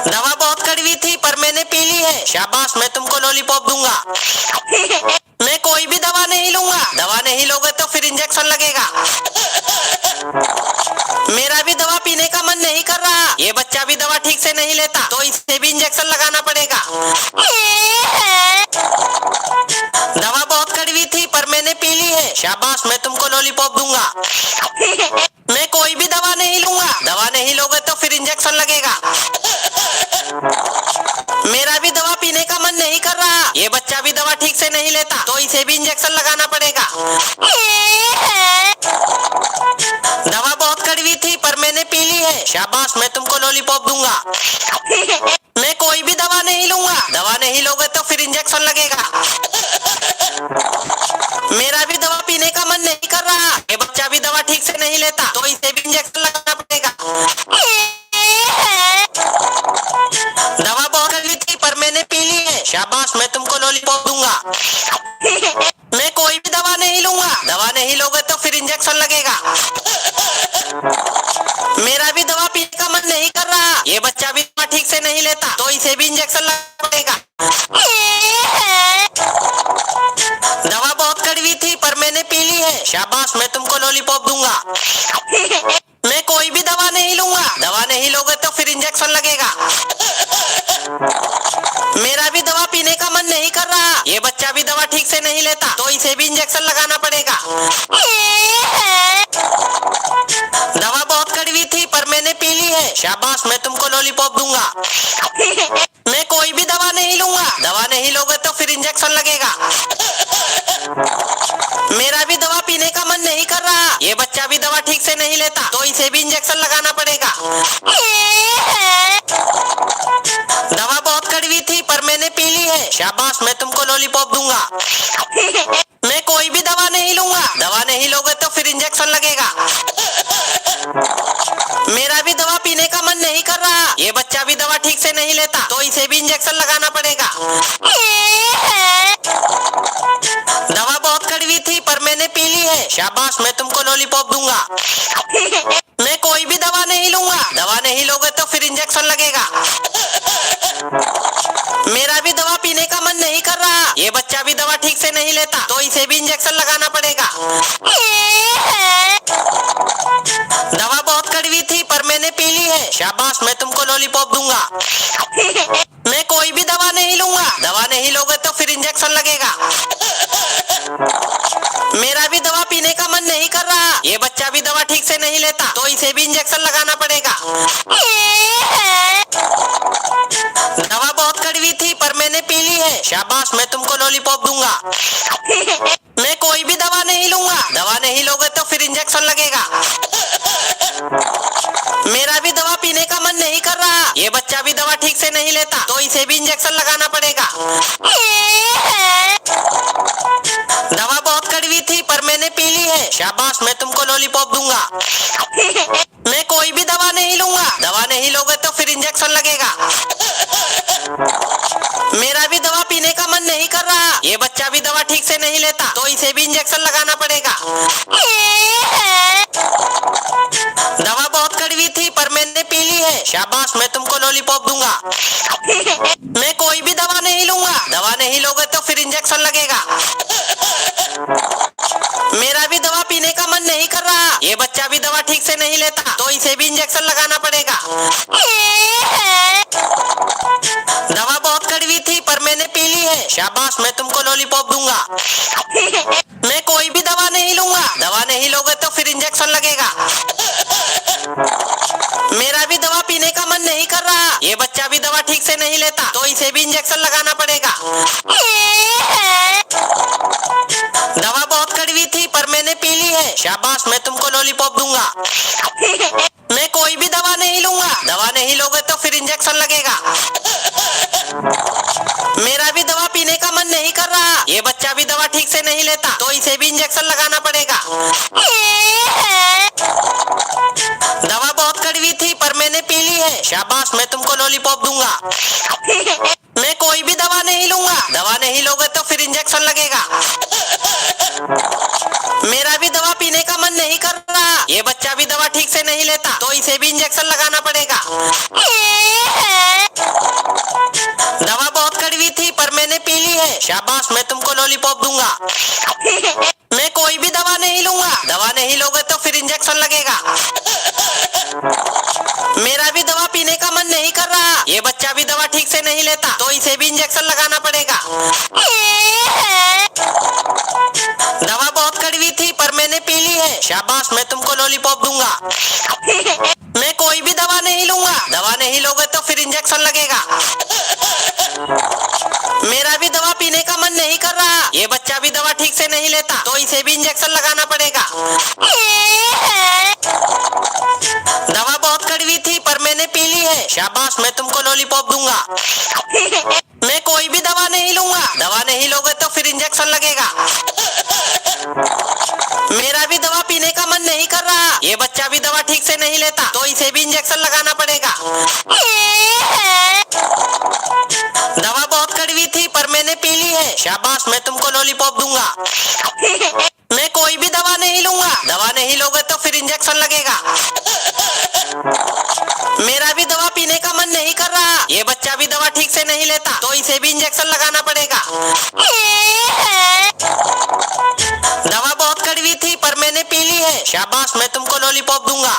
दवा बहुत कड़वी थी पर मैंने पी ली है। शाबाश, मैं तुमको लॉलीपॉप दूंगा। मैं कोई भी दवा नहीं लूंगा। दवा नहीं लोगे तो फिर इंजेक्शन लगेगा। मेरा भी दवा पीने का मन नहीं कर रहा। ये बच्चा भी दवा ठीक से नहीं लेता, तो इसे भी इंजेक्शन लगाना पड़ेगा। दवा बहुत कड़वी थी पर मैंने पी ली है। शाबाश, मैं तुमको लॉलीपॉप दूंगा। मैं कोई भी दवा नहीं लूंगा। दवा नहीं लोगे तो फिर इंजेक्शन लगेगा। मेरा भी दवा पीने का मन नहीं कर रहा। ये बच्चा भी दवा ठीक से नहीं लेता, तो इसे भी इंजेक्शन लगाना पड़ेगा। दवा बहुत कड़वी थी पर मैंने पी ली है। शाबाश, मैं तुमको लॉलीपॉप दूंगा। मैं कोई भी दवा नहीं लूंगा। दवा नहीं लोगे तो फिर इंजेक्शन लगेगा। से नहीं लेता तो इसे भी इंजेक्शन लगाना पड़ेगा। दवा बहुत कड़वी थी पर मैंने पी ली है, शाबाश मैं तुमको लॉलीपॉप दूंगा। मैं कोई भी दवा नहीं लूंगा, दवा नहीं लोगे तो फिर इंजेक्शन लगेगा। मेरा भी दवा पीने का मन नहीं कर रहा, ये बच्चा भी दवा ठीक से नहीं लेता तो इसे भी इंजेक्शन लगना पड़ेगा। दवा बहुत कड़वी थी पर मैंने पी ली है, शाबाश मैं तुमको लॉलीपॉप दूंगा। मैं कोई भी दवा नहीं लूंगा, दवा नहीं लोगे तो फिर इंजेक्शन लगेगा। मेरा भी दवा पीने का मन नहीं कर रहा, ये बच्चा भी दवा ठीक से नहीं लेता तो इसे भी इंजेक्शन लगाना पड़ेगा। दवा बहुत कड़वी थी पर मैंने पी ली है, शाबाश मैं तुमको लॉलीपॉप दूंगा। मैं कोई भी दवा नहीं लूंगा, दवा नहीं लोगे तो फिर इंजेक्शन लगेगा। मेरा भी दवा पीने का मन नहीं कर रहा, ये बच्चा भी दवा ठीक से नहीं लेता तो इसे भी इंजेक्शन लगाना पड़ेगा। दवा बहुत कड़वी थी पर मैंने पी ली है, शाबाश मैं तुमको लॉलीपॉप दूंगा। मैं कोई भी दवा नहीं लूंगा, दवा नहीं लोगे तो फिर इंजेक्शन लगेगा। मेरा भी दवा पीने का मन नहीं कर रहा, ये बच्चा भी दवा ठीक से नहीं लेता तो इसे भी इंजेक्शन लगाना पड़ेगा। दवा बहुत कड़वी थी पर मैंने पी ली है, शाबाश मैं तुमको लॉलीपॉप दूंगा। मैं कोई भी दवा नहीं लूंगा, दवा नहीं लोगे तो फिर इंजेक्शन लगेगा। मेरा भी दवा पीने का मन नहीं कर रहा, ये बच्चा भी दवा ठीक से नहीं लेता तो इसे भी इंजेक्शन लगाना पड़ेगा। दवा बहुत कड़वी थी पर मैंने पी ली है, शाबाश मैं तुमको लॉलीपॉप दूंगा। मैं कोई भी दवा नहीं लूंगा, दवा नहीं लोगे तो फिर इंजेक्शन लगेगा। मेरा भी दवा पीने का मन नहीं कर रहा, ये बच्चा भी दवा ठीक से नहीं लेता तो इसे भी इंजेक्शन लगाना पड़ेगा। दवा बहुत कड़वी थी पर मैंने पी ली है, शाबाश मैं तुमको लॉलीपॉप दूंगा। मैं कोई भी दवा नहीं लूंगा, दवा नहीं लोगे तो फिर इंजेक्शन लगेगा। मेरा भी दवा पीने का मन नहीं कर रहा, ये बच्चा भी दवा ठीक से नहीं लेता तो इसे भी इंजेक्शन लगाना पड़ेगा। दवा बहुत कड़वी थी पर मैंने पी ली है, शाबाश मैं तुमको लॉलीपॉप दूंगा। मैं कोई भी दवा नहीं लूंगा, दवा नहीं लोगे तो फिर इंजेक्शन लगेगा। मेरा भी दवा पीने का मन नहीं कर रहा, ये बच्चा भी दवा ठीक से नहीं लेता तो इसे भी इंजेक्शन लगाना पड़ेगा। दवा बहुत कड़वी थी पर मैंने पी ली है, शाबाश मैं तुमको लॉलीपॉप दूंगा। मैं कोई भी दवा नहीं लूंगा, दवा नहीं लोगे तो फिर इंजेक्शन लगेगा। मेरा भी दवा पीने का मन नहीं कर रहा, ये बच्चा भी दवा ठीक से नहीं लेता तो इसे भी इंजेक्शन लगाना पड़ेगा। दवा बहुत कड़वी थी पर मैंने पी ली है, शाबाश मैं तुमको लॉलीपॉप दूंगा। मैं कोई भी दवा नहीं लूंगा, दवा नहीं लोगे तो फिर इंजेक्शन लगेगा। मेरा भी दवा पीने का मन नहीं कर रहा, ये बच्चा भी दवा ठीक से नहीं लेता तो इसे भी इंजेक्शन लगाना पड़ेगा। दवा बहुत कड़वी थी पर मैंने पी ली है, शाबाश मैं तुमको लॉलीपॉप दूंगा। मैं कोई भी दवा नहीं लूंगा, दवा नहीं लोगे तो फिर इंजेक्शन लगेगा। मेरा भी दवा पीने का मन नहीं कर रहा, ये बच्चा भी दवा ठीक से नहीं लेता तो इसे भी इंजेक्शन लगाना पड़ेगा। दवा बहुत कड़वी थी पर मैंने पी ली है, शाबाश मैं तुमको लॉलीपॉप दूंगा। मैं कोई भी दवा नहीं लूंगा, दवा नहीं लोगे तो फिर इंजेक्शन लगेगा। मेरा भी दवा पीने का मन नहीं कर रहा, ये बच्चा भी दवा ठीक से नहीं लेता तो इसे भी इंजेक्शन लगाना पड़ेगा। दवा बहुत कड़वी थी पर मैंने पी ली है, शाबाश मैं तुमको लॉलीपॉप दूंगा। मैं कोई भी दवा नहीं लूंगा, दवा नहीं लोगे तो फिर इंजेक्शन लगेगा। मेरा भी दवा पीने का मन नहीं कर रहा, ये बच्चा भी दवा ठीक से नहीं लेता तो इसे भी इंजेक्शन लगाना पड़ेगा। दवा बहुत कड़वी थी पर मैंने पी ली है, शाबाश मैं तुमको लॉलीपॉप दूंगा। मैं कोई भी दवा नहीं लूंगा, दवा नहीं लोगे तो फिर इंजेक्शन लगेगा। मेरा भी दवा पीने का मन नहीं कर रहा, ये बच्चा भी दवा ठीक से नहीं लेता तो इसे भी इंजेक्शन लगाना पड़ेगा। दवा बहुत कड़वी थी पर मैंने पी ली है, शाबाश मैं तुमको लॉलीपॉप दूंगा। मैं कोई भी दवा नहीं लूंगा, दवा नहीं लोगे तो फिर इंजेक्शन लगेगा। मेरा भी दवा पीने का मन नहीं कर रहा, नहीं लेता तो इसे भी इंजेक्शन लगाना पड़ेगा। दवा बहुत कड़वी थी पर मैंने पी ली है, शाबाश मैं तुमको लॉलीपॉप दूंगा। मैं कोई भी दवा नहीं लूंगा, दवा नहीं लोगे तो फिर इंजेक्शन लगेगा। मेरा भी दवा पीने का मन नहीं कर रहा, ये बच्चा भी दवा ठीक से नहीं लेता तो इसे भी इंजेक्शन लगाना पड़ेगा। दवा बहुत कड़वी थी पर मैंने पी ली है, शाबाश मैं तुमको लॉलीपॉप दूंगा।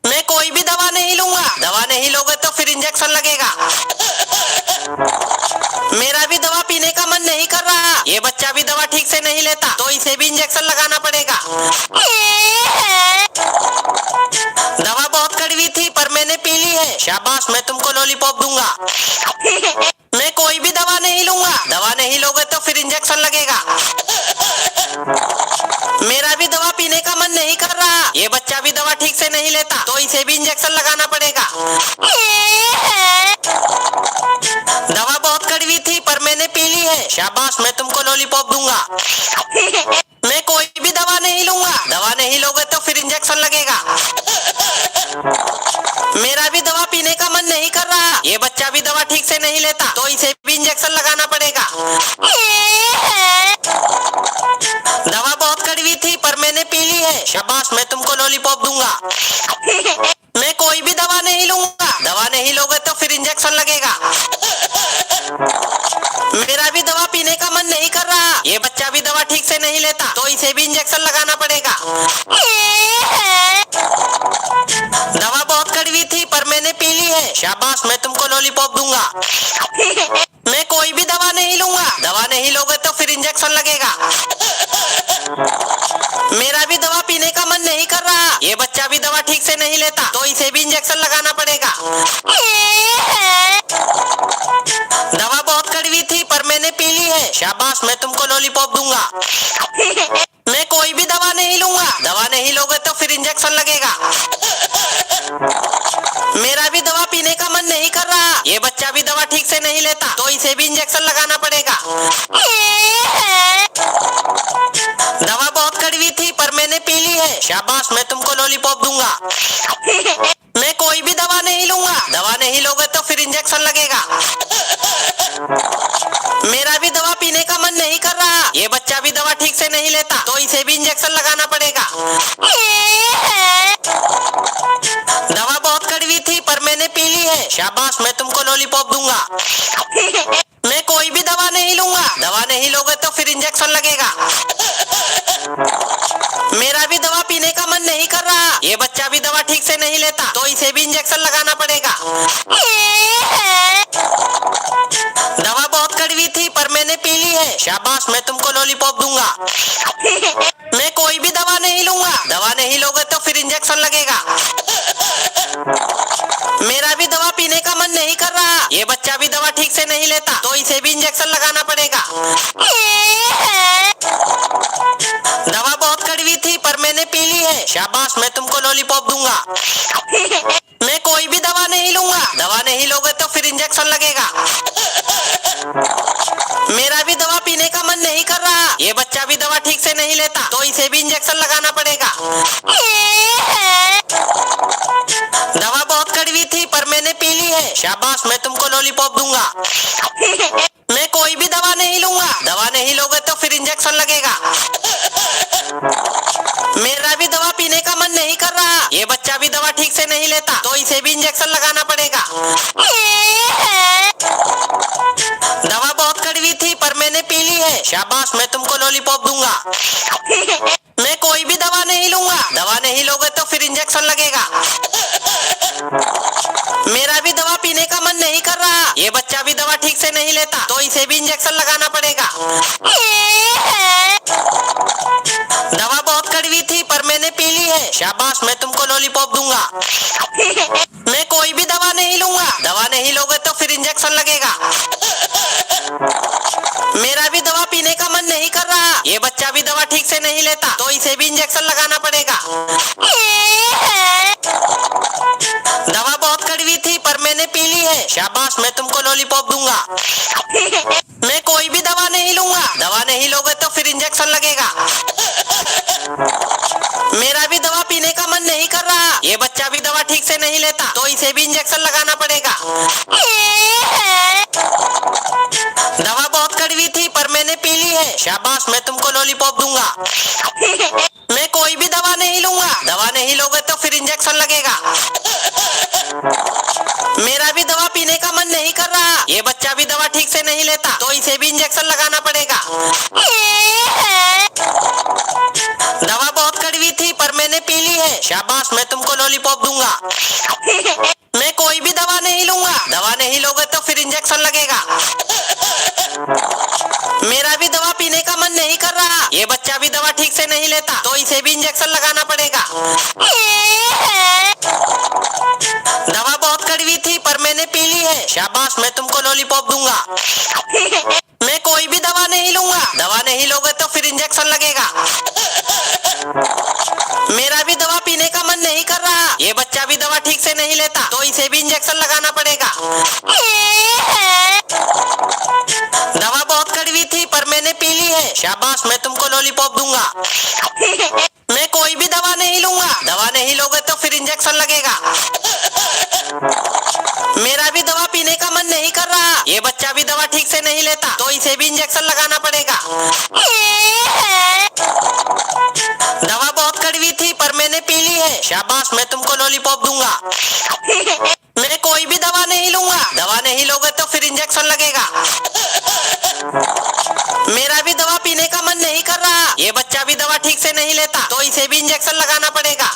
मैं कोई भी दवा नहीं लूंगा, दवा नहीं लोगे तो फिर इंजेक्शन लगेगा। मेरा भी दवा पीने का मन नहीं कर रहा, ये बच्चा भी दवा ठीक से नहीं लेता तो इसे भी इंजेक्शन लगाना पड़ेगा। दवा बहुत कड़वी थी पर मैंने पी ली है, शाबाश मैं तुमको लॉलीपॉप दूंगा। मैं कोई भी दवा नहीं लूंगा, दवा नहीं लोगे तो फिर इंजेक्शन लगेगा। मेरा भी दवा पीने का मन नहीं कर रहा, ये बच्चा भी दवा ठीक से नहीं लेता तो इसे भी इंजेक्शन लगाना पड़ेगा। दवा बहुत कड़वी थी पर मैंने पी ली है, शाबाश मैं तुमको लॉलीपॉप दूंगा। मैं कोई भी दवा नहीं लूंगा, दवा नहीं लोगे तो फिर इंजेक्शन लगेगा। मेरा भी दवा पीने का मन नहीं कर रहा, ये बच्चा भी दवा ठीक से नहीं लेता तो इसे भी इंजेक्शन लगाना पड़ेगा। दवा बहुत कड़वी थी पर मैंने पी ली है, शाबाश मैं तुमको लॉलीपॉप दूंगा। मैं कोई भी दवा नहीं लूंगा, दवा नहीं लोगे तो फिर इंजेक्शन लगेगा। मेरा भी दवा पीने का मन नहीं कर रहा, ये बच्चा भी दवा ठीक से नहीं लेता तो इसे भी इंजेक्शन लगाना पड़ेगा। दवा बहुत कड़वी थी पर मैंने पी ली है, शाबाश मैं तुमको लॉलीपॉप दूंगा। मैं कोई भी दवा नहीं लूंगा, दवा नहीं लोगे तो फिर इंजेक्शन लगेगा। मेरा भी दवा पीने का मन नहीं कर रहा, ये बच्चा भी दवा ठीक से नहीं लेता तो इसे भी इंजेक्शन लगाना पड़ेगा। दवा बहुत कड़वी थी पर मैंने पी ली है, शाबाश मैं तुमको लॉलीपॉप दूंगा। मैं कोई भी दवा नहीं लूंगा, दवा नहीं लोगे तो फिर इंजेक्शन लगेगा। मेरा भी दवा पीने का मन नहीं कर रहा, ये बच्चा भी दवा ठीक से नहीं लेता तो इसे भी इंजेक्शन लगाना पड़ेगा। दवा बहुत कड़वी थी पर मैंने पी ली है, शाबाश मैं तुमको लॉलीपॉप दूंगा। मैं कोई भी दवा नहीं लूंगा, दवा नहीं लोगे तो फिर इंजेक्शन लगेगा। मेरा भी दवा पीने का मन नहीं कर रहा, ये बच्चा भी दवा ठीक से नहीं लेता तो इसे भी इंजेक्शन लगाना पड़ेगा। दवा बहुत कड़वी थी पर मैंने पी ली है, शाबाश मैं तुमको लॉलीपॉप दूंगा। मैं कोई भी दवा नहीं लूंगा, दवा नहीं लोगे तो फिर इंजेक्शन लगेगा। मेरा भी दवा पीने का मन नहीं कर रहा, ये बच्चा भी दवा ठीक से नहीं लेता तो इसे भी इंजेक्शन लगाना पड़ेगा। दवा बहुत कड़वी थी पर मैंने पी ली है, शाबाश मैं तुमको लॉलीपॉप दूंगा। मैं कोई भी दवा नहीं लूंगा, दवा नहीं लोगे तो फिर इंजेक्शन लगेगा। मेरा भी दवा पीने का मन नहीं कर रहा, ये बच्चा भी दवा ठीक से नहीं लेता तो इसे भी इंजेक्शन लगाना पड़ेगा। दवा बहुत कड़वी थी पर मैंने पी ली है, शाबाश मैं तुमको लॉलीपॉप दूंगा। मैं कोई भी दवा नहीं लूंगा, दवा नहीं लोगे तो फिर इंजेक्शन लगेगा। मेरा भी दवा पीने का मन नहीं कर रहा, ये बच्चा भी दवा ठीक से नहीं लेता तो इसे भी इंजेक्शन लगाना पड़ेगा। दवा बहुत कड़वी थी पर मैंने पी ली है, शाबाश मैं तुमको लॉलीपॉप दूंगा। मैं कोई भी दवा नहीं लूंगा, दवा नहीं लोगे तो फिर इंजेक्शन लगेगा। मेरा भी दवा पीने का मन नहीं कर रहा, ये बच्चा भी दवा ठीक से नहीं लेता तो इसे भी इंजेक्शन लगाना पड़ेगा। दवा बहुत कड़वी थी पर मैंने पी ली है, शाबाश मैं तुमको लॉलीपॉप दूंगा। मैं कोई भी दवा नहीं लूंगा, दवा नहीं लोगे तो फिर इंजेक्शन लगेगा। मेरा भी दवा पीने का मन नहीं कर रहा, ये बच्चा भी दवा ठीक से नहीं लेता तो इसे भी इंजेक्शन लगाना पड़ेगा। दवा बहुत कड़वी थी पर मैंने पी ली है, शाबाश मैं तुमको लॉलीपॉप दूंगा। मैं कोई भी दवा नहीं लूंगा, दवा नहीं लोगे तो फिर इंजेक्शन लगेगा। मेरा भी दवा पीने का मन नहीं कर रहा, ये बच्चा भी दवा ठीक से नहीं लेता तो इसे भी इंजेक्शन लगाना पड़ेगा। दवा बहुत कड़वी थी पर मैंने पी ली है, शाबाश मैं तुमको लॉलीपॉप दूंगा। मैं कोई भी दवा नहीं लूंगा, दवा नहीं लोगे तो फिर इंजेक्शन लगेगा। मेरा भी दवा पीने का मन नहीं कर रहा, ये बच्चा भी दवा ठीक से नहीं लेता तो इसे भी इंजेक्शन लगाना पड़ेगा। दवा बहुत कड़वी थी पर मैंने पी ली है। शाबाश, मैं तुमको लॉलीपॉप दूंगा। मैं कोई भी दवा नहीं लूंगा। दवा नहीं लोगे तो फिर इंजेक्शन लगेगा। मेरा भी दवा पीने का मन नहीं कर रहा। ये बच्चा भी दवा ठीक से नहीं लेता तो इसे भी इंजेक्शन लगाना पड़ेगा। दवा बहुत कड़वी थी पर मैंने पी ली है। शाबाश, मैं तुमको लॉलीपॉप दूंगा। मैं कोई भी दवा नहीं लूंगा। दवा नहीं लोगे तो फिर इंजेक्शन लगेगा। मेरा भी दवा पीने का मन नहीं कर रहा। ये बच्चा भी दवा ठीक से नहीं लेता तो इसे भी इंजेक्शन लगाना पड़ेगा। दवा बहुत कड़वी थी पर मैंने पी ली है। शाबाश, मैं तुमको लॉलीपॉप दूंगा। मैं कोई भी दवा नहीं लूंगा। दवा नहीं लोगे तो फिर इंजेक्शन लगेगा। मेरा भी दवा पीने का मन नहीं कर रहा। ये बच्चा भी दवा ठीक से नहीं लेता तो इसे भी इंजेक्शन लगाना पड़ेगा। दवा बहुत कड़वी थी पर मैंने पी ली है। शाबाश, मैं तुमको लॉलीपॉप दूंगा। मैं कोई भी दवा नहीं लूंगा। दवा नहीं लोगे तो फिर इंजेक्शन लगेगा। मेरा भी दवा पीने का मन नहीं कर रहा। ये बच्चा भी दवा ठीक से नहीं लेता तो इसे भी इंजेक्शन लगाना पड़ेगा। दवा बहुत कड़वी थी पर मैंने पी ली है। शाबाश, मैं तुमको लॉलीपॉप दूंगा। मैं कोई भी दवा नहीं लूंगा। दवा नहीं लोगे तो फिर इंजेक्शन लगेगा। मेरा भी दवा पीने का मन नहीं कर रहा। ये बच्चा भी दवा ठीक से नहीं लेता तो इसे भी इंजेक्शन लगाना पड़ेगा।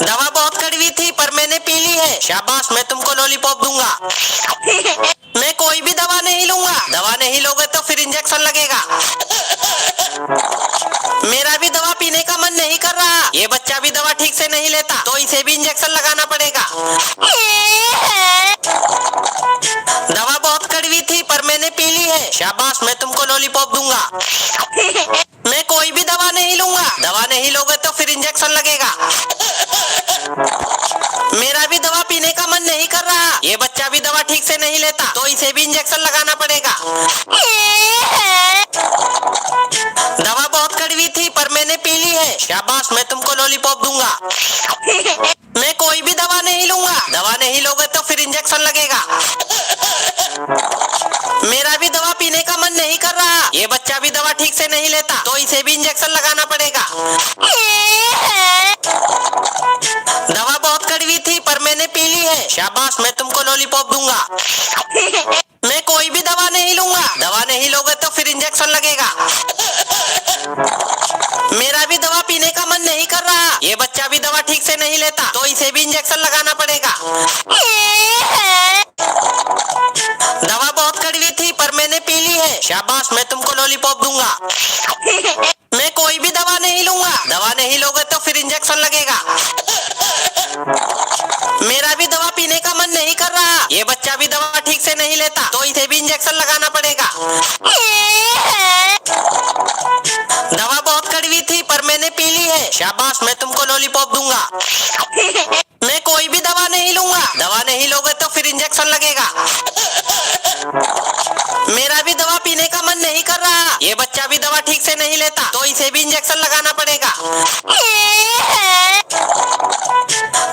दवा बहुत कड़वी थी पर मैंने पी ली है। शाबाश, मैं तुमको लॉलीपॉप दूंगा। मैं कोई भी दवा नहीं लूंगा। दवा नहीं लोगे तो फिर इंजेक्शन लगेगा। मेरा भी दवा पीने का मन नहीं कर रहा। ये बच्चा भी दवा ठीक से नहीं लेता तो इसे भी इंजेक्शन लगाना पड़ेगा। दवा बहुत कड़वी थी पर मैंने पी ली है। शाबाश, मैं तुमको लॉलीपॉप दूंगा। मैं कोई भी दवा नहीं लूंगा। दवा नहीं लोगे तो फिर इंजेक्शन लगेगा। मेरा भी दवा पीने का मन नहीं कर रहा। ये बच्चा भी दवा ठीक से नहीं लेता तो इसे भी इंजेक्शन लगाना पड़ेगा। दवा बहुत कड़वी थी पर मैंने पी ली है। शाबाश, मैं तुमको लॉलीपॉप दूंगा। मैं कोई भी दवा नहीं लूंगा। दवा नहीं लोगे तो फिर इंजेक्शन लगेगा। मेरा भी दवा पीने का मन नहीं कर रहा। ये बच्चा भी दवा ठीक से नहीं लेता तो इसे भी इंजेक्शन लगाना पड़ेगा। दवा बहुत कड़वी थी पर मैंने पी ली है। शाबाश, मैं तुमको लॉलीपॉप दूंगा। मैं कोई भी दवा नहीं लूंगा। दवा नहीं लोगे तो फिर इंजेक्शन लगेगा। मेरा भी दवा पीने का मन नहीं कर रहा। ये बच्चा भी दवा ठीक से नहीं लेता तो इसे भी इंजेक्शन लगाना पड़ेगा। दवा बहुत कड़वी थी पर मैंने पी ली है। शाबाश, मैं तुमको लॉलीपॉप दूंगा। मैं कोई भी दवा नहीं लूंगा। दवा नहीं लोगे तो फिर इंजेक्शन लगेगा। मेरा भी दवा पीने का मन नहीं कर रहा। ये बच्चा भी दवा ठीक से नहीं लेता तो इसे भी इंजेक्शन लगाना पड़ेगा। दवा बहुत कड़वी थी पर मैंने पी ली है। शाबाश, मैं तुमको लॉलीपॉप दूंगा। मैं कोई भी दवा नहीं लूंगा। दवा नहीं लोगे तो फिर इंजेक्शन लगेगा। मेरा भी दवा पीने का मन नहीं कर रहा। ये बच्चा भी दवा ठीक से नहीं लेता तो इसे भी इंजेक्शन लगाना पड़ेगा।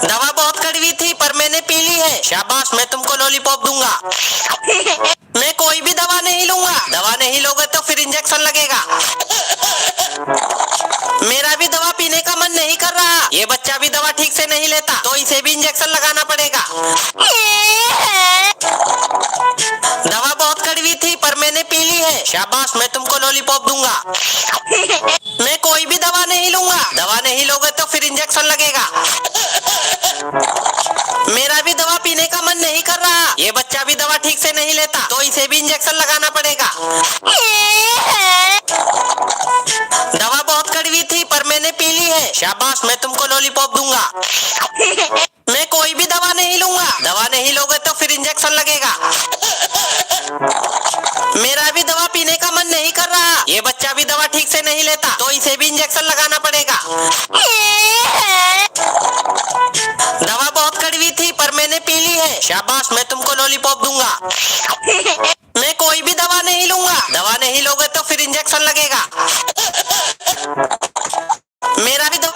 दवा बहुत कड़वी थी पर मैंने पी ली है। शाबाश, मैं तुमको लॉलीपॉप दूंगा। मैं कोई भी दवा नहीं लूंगा। दवा नहीं लोगे तो फिर इंजेक्शन लगेगा। मेरा भी दवा पीने का मन नहीं कर रहा। ये बच्चा भी दवा ठीक से नहीं लेता तो इसे भी इंजेक्शन लगाना पड़ेगा। दवा बहुत कड़वी थी पर मैंने पी ली है। शाबाश, मैं तुमको लॉलीपॉप दूंगा। मैं कोई भी दवा नहीं लूंगा। दवा नहीं लोगे तो फिर इंजेक्शन लगेगा। मेरा भी दवा पीने का मन नहीं कर रहा। ये बच्चा भी दवा ठीक से नहीं लेता तो इसे भी इंजेक्शन लगाना पड़ेगा। दवा बहुत कड़वी थी पर मैंने पी ली है। शाबाश, मैं तुमको लॉलीपॉप दूंगा। मैं कोई भी दवा नहीं लूंगा। दवा नहीं लोगे तो फिर इंजेक्शन लगेगा। मेरा भी दवा पीने का मन नहीं कर रहा। ये बच्चा भी दवा ठीक से नहीं लेता तो इसे भी इंजेक्शन लगाना पड़ेगा। दवा बहुत कड़वी थी पर मैंने पी ली है। शाबाश, मैं तुमको लॉलीपॉप दूंगा। मैं कोई भी दवा नहीं लूंगा। दवा नहीं लोगे तो फिर इंजेक्शन लगेगा। मेरा भी दवा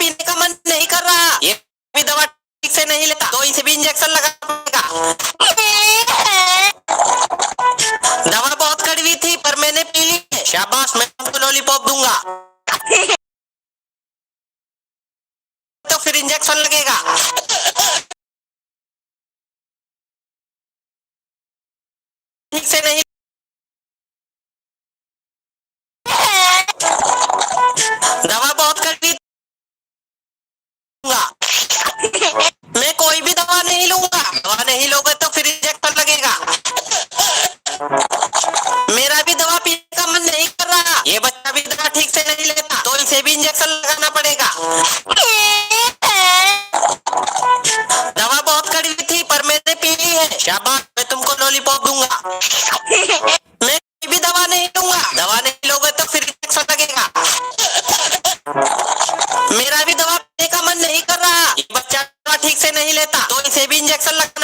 दवा बहुत कड़वी थी पर मैंने पी ली है। शाबाश, मैं तुमको लॉलीपॉप दूंगा। तो फिर इंजेक्शन लगेगा। ठीक से नहीं। दवा बहुत कड़वी दूंगा। मैं कोई भी दवा नहीं लूंगा। दवा नहीं लोगे तो फिर इंजेक्शन लगेगा। मेरा भी दवा पीने का मन नहीं कर रहा। ये बच्चा भी दवा ठीक से नहीं लेता तो इसे भी इंजेक्शन लगाना पड़ेगा। दवा बहुत कड़वी थी पर मैंने पी ली है। शाबाश, मैं तुमको लॉलीपॉप दूंगा। मैं कोई भी दवा नहीं लूंगा। दवा नहीं लोगे तो फिर इंजेक्शन लगेगा। मेरा भी दवा पीने का मन नहीं कर रहा। ये बच्चा दवा ठीक से नहीं लेता तो इसे भी इंजेक्शन लग